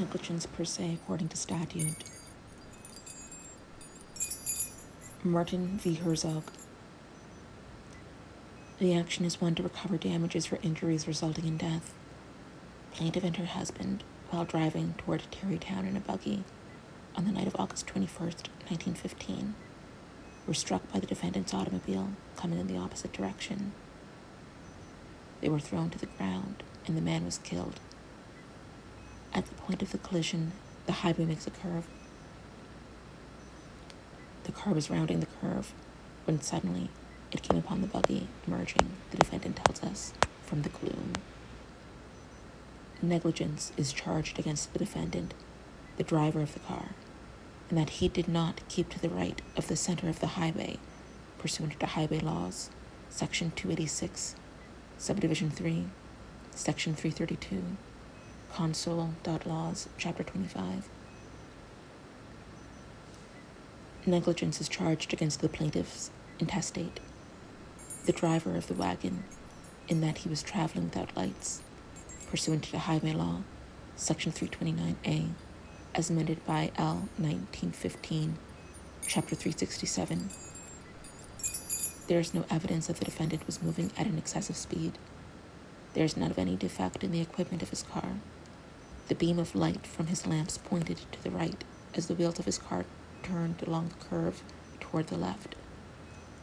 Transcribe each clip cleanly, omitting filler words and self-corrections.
negligence per se according to statute. Martin v. Herzog. The action is one to recover damages for injuries resulting in death. Plaintiff and her husband, while driving toward Tarrytown in a buggy on the night of August 21st, 1915, were struck by the defendant's automobile coming in the opposite direction. They were thrown to the ground, and the man was killed. At the point of the collision, the highway makes a curve. The car was rounding the curve when suddenly it came upon the buggy, emerging, the defendant tells us, from the gloom. Negligence is charged against the defendant, the driver of the car, and that he did not keep to the right of the center of the highway, pursuant to highway laws, Section 286, Subdivision 3, Section 332, Console.Laws, Chapter 25. Negligence is charged against the plaintiff's intestate, the driver of the wagon, in that he was traveling without lights, pursuant to highway law, Section 329A, as amended by L. 1915, Chapter 367. There is no evidence that the defendant was moving at an excessive speed. There is none of any defect in the equipment of his car. The beam of light from his lamps pointed to the right as the wheels of his car turned along the curve toward the left,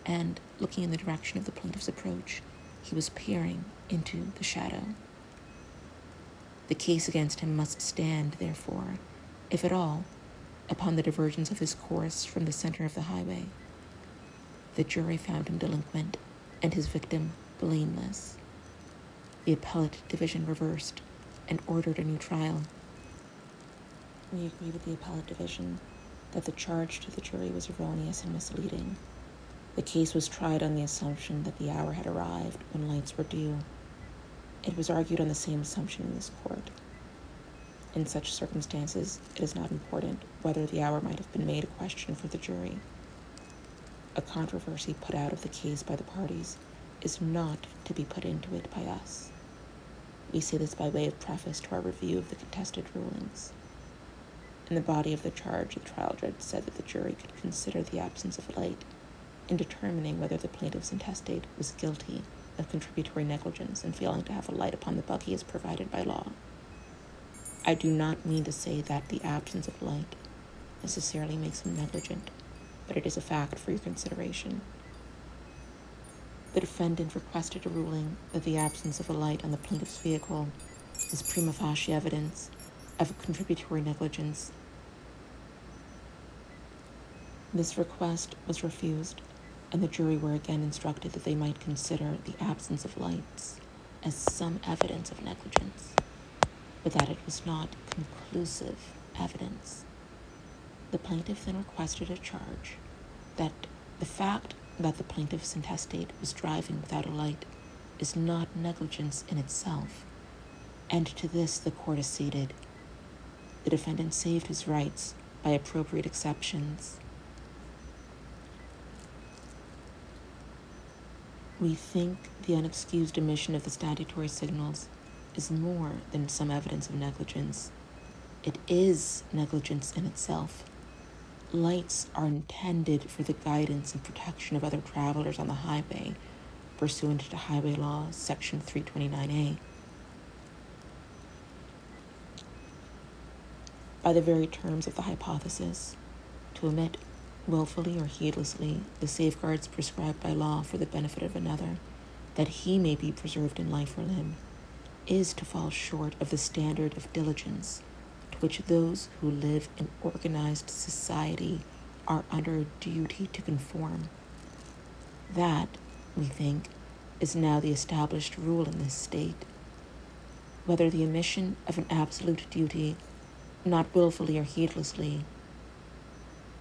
and, looking in the direction of the plaintiff's approach, he was peering into the shadow. The case against him must stand, therefore, if at all, upon the divergence of his course from the center of the highway. The jury found him delinquent and his victim blameless. The appellate division reversed and ordered a new trial. We agree with the appellate division that the charge to the jury was erroneous and misleading. The case was tried on the assumption that the hour had arrived when lights were due. It was argued on the same assumption in this court. In such circumstances, it is not important whether the hour might have been made a question for the jury. A controversy put out of the case by the parties is not to be put into it by us. We say this by way of preface to our review of the contested rulings. In the body of the charge, the trial judge said that the jury could consider the absence of light in determining whether the plaintiff's intestate was guilty of contributory negligence in failing to have a light upon the buggy as provided by law. I do not mean to say that the absence of light necessarily makes him negligent, but it is a fact for your consideration. The defendant requested a ruling that the absence of a light on the plaintiff's vehicle is prima facie evidence of contributory negligence. This request was refused, and the jury were again instructed that they might consider the absence of lights as some evidence of negligence, but that it was not conclusive evidence. The plaintiff then requested a charge that the fact that the plaintiff's intestate was driving without a light is not negligence in itself, and to this the court acceded. The defendant saved his rights by appropriate exceptions. We think the unexcused omission of the statutory signals is more than some evidence of negligence. It is negligence in itself. Lights are intended for the guidance and protection of other travelers on the highway, pursuant to highway law, Section 329A. By the very terms of the hypothesis, to omit willfully or heedlessly the safeguards prescribed by law for the benefit of another, that he may be preserved in life or limb, is to fall short of the standard of diligence to which those who live in organized society are under a duty to conform. That, we think, is now the established rule in this state. Whether the omission of an absolute duty, not willfully or heedlessly,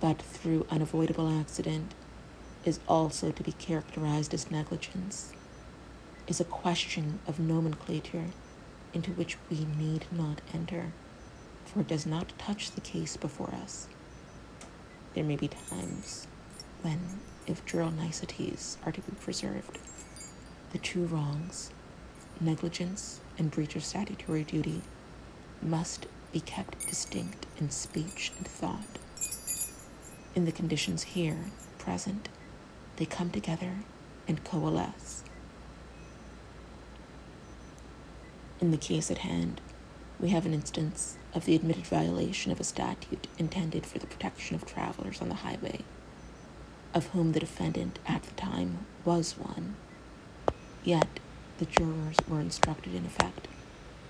but through unavoidable accident, is also to be characterized as negligence, is a question of nomenclature into which we need not enter, for it does not touch the case before us. There may be times when, if juror niceties are to be preserved, the two wrongs, negligence and breach of statutory duty, must be kept distinct in speech and thought. In the conditions here present, they come together and coalesce. In the case at hand, we have an instance of the admitted violation of a statute intended for the protection of travelers on the highway, of whom the defendant at the time was one. Yet, the jurors were instructed in effect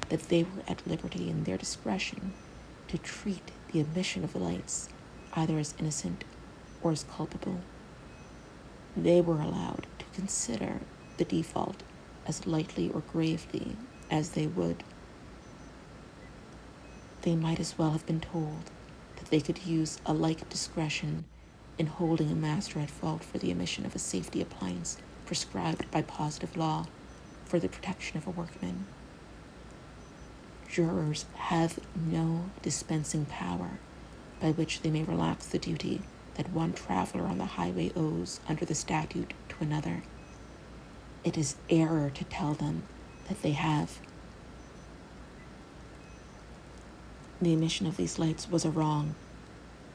that they were at liberty in their discretion to treat the omission of the lights either as innocent or as culpable. They were allowed to consider the default as lightly or gravely as they would. They might as well have been told that they could use a like discretion in holding a master at fault for the omission of a safety appliance prescribed by positive law for the protection of a workman. Jurors have no dispensing power by which they may relax the duty that one traveler on the highway owes under the statute to another. It is error to tell them that they have. The omission of these lights was a wrong,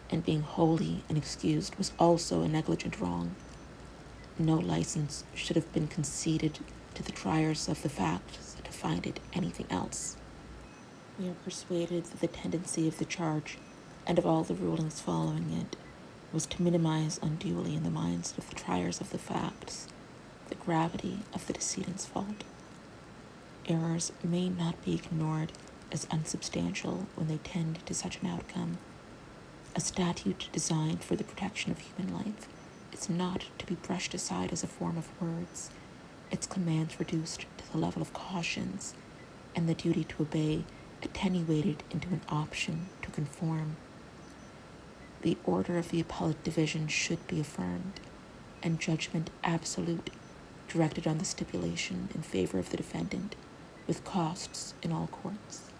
and being wholly unexcused was also a negligent wrong. No license should have been conceded to the triers of the facts to find it anything else. We are persuaded that the tendency of the charge and of all the rulings following it was to minimize unduly in the minds of the triers of the facts the gravity of the decedent's fault. Errors may not be ignored as unsubstantial when they tend to such an outcome. A statute designed for the protection of human life is not to be brushed aside as a form of words, its commands reduced to the level of cautions, and the duty to obey attenuated into an option to conform. The order of the appellate division should be affirmed, and judgment absolute directed on the stipulation in favor of the defendant, with costs in all courts.